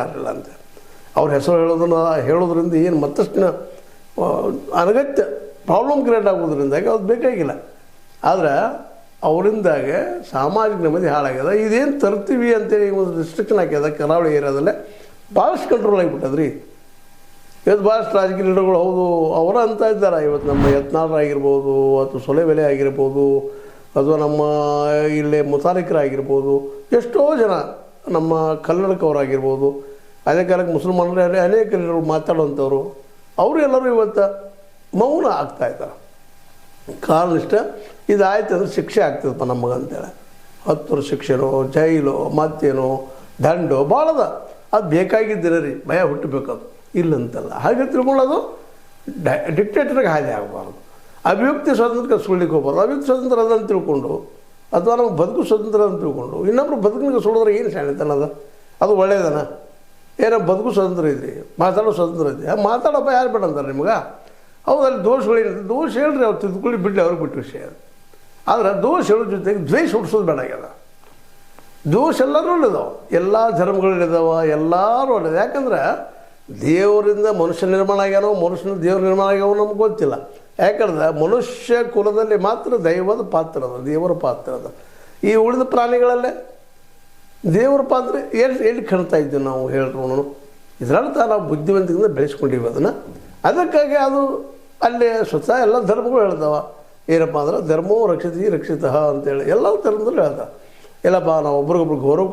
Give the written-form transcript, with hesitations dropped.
ಯಾರಿಲ್ಲ ಅಂತ ಅವ್ರ ಹೆಸರು ಹೇಳೋದ್ರಿಂದ ಏನು ಮತ್ತಷ್ಟು ಅನಗತ್ಯ ಪ್ರಾಬ್ಲಮ್ ಕ್ರಿಯೇಟ್ ಆಗೋದ್ರಿಂದಾಗಿ ಅದು ಬೇಕಾಗಿಲ್ಲ. ಆದರೆ ಅವರಿಂದಾಗೆ ಸಾಮಾಜಿಕ ನೆಮ್ಮದಿ ಹಾಳಾಗ್ಯದ. ಇದೇನು ತರ್ತೀವಿ ಅಂತೇಳಿ ಒಂದು ರಿಸ್ಟ್ರಿಕ್ಷನ್ ಹಾಕ್ಯದ ಕರಾವಳಿ ಏರಿಯಾದಲ್ಲೇ ಭಾಳಷ್ಟು ಕಂಟ್ರೋಲ್ ಆಗಿಬಿಟ್ಟದ್ರಿ. ಇವತ್ತು ಭಾಳಷ್ಟು ರಾಜಕೀಯ ಲೀಡರ್ಗಳು ಹೌದು ಅವರ ಅಂತ ಇದ್ದಾರೆ. ಇವತ್ತು ನಮ್ಮ ಯತ್ನಾಳರಾಗಿರ್ಬೋದು ಅಥವಾ ಸೊಲೆಬೆಲೆ ಆಗಿರ್ಬೋದು ಅಥವಾ ನಮ್ಮ ಇಲ್ಲೇ ಮುತಾಲಿಕರಾಗಿರ್ಬೋದು, ಎಷ್ಟೋ ಜನ ನಮ್ಮ ಕನ್ನಡಕವರಾಗಿರ್ಬೋದು, ಅದೇ ಕಾಲಕ್ಕೆ ಮುಸಲ್ಮಾನರೇ ಅನೇಕ ಲೀಡರ್ಗಳು ಮಾತಾಡುವಂಥವ್ರು ಅವರು ಎಲ್ಲರೂ ಇವತ್ತು ಮೌನ ಆಗ್ತಾಯಿದ್ದಾರೆ. ಕಾರಣ ಇಷ್ಟ ಇದಾಯ್ತು ಅಂದ್ರೆ ಶಿಕ್ಷೆ ಆಗ್ತದಪ್ಪ ನಮಗೆ ಅಂತೇಳಿ 10 ವರ್ಷ ಶಿಕ್ಷೆನೋ ಜೈಲು ಮತ್ತೇನೋ ದಂಡು ಭಾಳದ ಅದು ಬೇಕಾಗಿದ್ದೀರ ರೀ, ಭಯ ಹುಟ್ಟಬೇಕದು ಇಲ್ಲಂತಲ್ಲ. ಹಾಗೆ ತಿಳ್ಕೊಳ್ಳೋದು ಡಿಕ್ಟೇಟರ್ಗೆ ಹಾದಿ ಆಗಬಾರ್ದು. ಅಭಿವ್ಯಕ್ತಿ ಸ್ವಾತಂತ್ರ್ಯ ಸುಳ್ಳಿಕ್ಕೆ ಹೋಗ್ಬಾರ್ದು. ಅಭಿವ್ಯಕ್ತಿ ಸ್ವಾತಂತ್ರ್ಯ ಅದನ್ನು ತಿಳ್ಕೊಂಡು ಅಥವಾ ನಮಗೆ ಬದುಕು ಸ್ವಾತಂತ್ರ್ಯ ಅಂತ ತಿಳ್ಕೊಂಡು ಇನ್ನೊಬ್ರು ಬದುಕಿನಿಗೆ ಸುಳಿದ್ರೆ ಏನು ಶಾಣಿತನ ಅದು ಒಳ್ಳೆಯದನ? ಏನೋ ಬದುಕು ಸ್ವಾತಂತ್ರ್ಯ ಇದ್ರಿ, ಮಾತಾಡೋ ಸ್ವಾತಂತ್ರ್ಯ ಇದೆ, ಮಾತಾಡೋಪ್ಪ ಯಾರು ಬೇಡ ಅಂತಾರೆ ನಿಮ್ಗೆ? ಹೌದು, ಅಲ್ಲಿ ದೋಷಗಳೇನಿದೆ ದೋಷ ಹೇಳ್ರಿ, ಅವ್ರು ತಿದ್ದುಕೊಳ್ಳಿ ಬಿಡಲಿ, ಅವ್ರಿಗೆ ಬಿಟ್ಟು ವಿಷಯ. ಆದರೆ ದೋಷ ಹೇಳೋ ಜೊತೆಗೆ ದ್ವೇಷ ಹುಟ್ಟಿಸೋದು ಬೇಡ ಆಗ್ಯದ. ದೋಷ ಎಲ್ಲರೂ ಇದಾವೆ, ಎಲ್ಲ ಧರ್ಮಗಳಿದಾವೆ, ಎಲ್ಲರೂ ಒಳ್ಳೆಯದು. ಯಾಕಂದ್ರೆ ದೇವರಿಂದ ಮನುಷ್ಯ ನಿರ್ಮಾಣ ಆಗ್ಯಾನೋ ಮನುಷ್ಯನ ದೇವ್ರ ನಿರ್ಮಾಣ ಆಗ್ಯಾವೋ ನಮ್ಗೆ ಗೊತ್ತಿಲ್ಲ. ಯಾಕಂದ್ರೆ ಮನುಷ್ಯ ಕುಲದಲ್ಲಿ ಮಾತ್ರ ದೈವದ ಪಾತ್ರ ಅದ, ದೇವರ ಪಾತ್ರ ಅದ. ಈ ಉಳಿದ ಪ್ರಾಣಿಗಳಲ್ಲೇ ದೇವರ ಪಾತ್ರ ಎಲ್ಲಿ ಕಾಣ್ತಾ ಇದ್ದೀವಿ ನಾವು ಹೇಳ್ರು. ಇದರರ್ಥ ನಾವು ಬುದ್ಧಿವಂತಿಕೆಯಿಂದ ಬೆಳೆಸ್ಕೊಂಡಿವಿ ಅದನ್ನು. ಅದಕ್ಕಾಗಿ ಅದು ಅಲ್ಲಿ ಸ್ವತಃ ಎಲ್ಲ ಧರ್ಮಗಳು ಹೇಳ್ತಾವೆ ಏನಪ್ಪ ಅಂದ್ರೆ ಧರ್ಮೋ ರಕ್ಷಿತಃ ಅಂತೇಳಿ ಎಲ್ಲ ಧರ್ಮದಲ್ಲೂ ಹೇಳ್ತಾವೆ. ಇಲ್ಲಪ್ಪ ನಾವು ಒಬ್ರಿಗೊಬ್ರು ಗೌರವ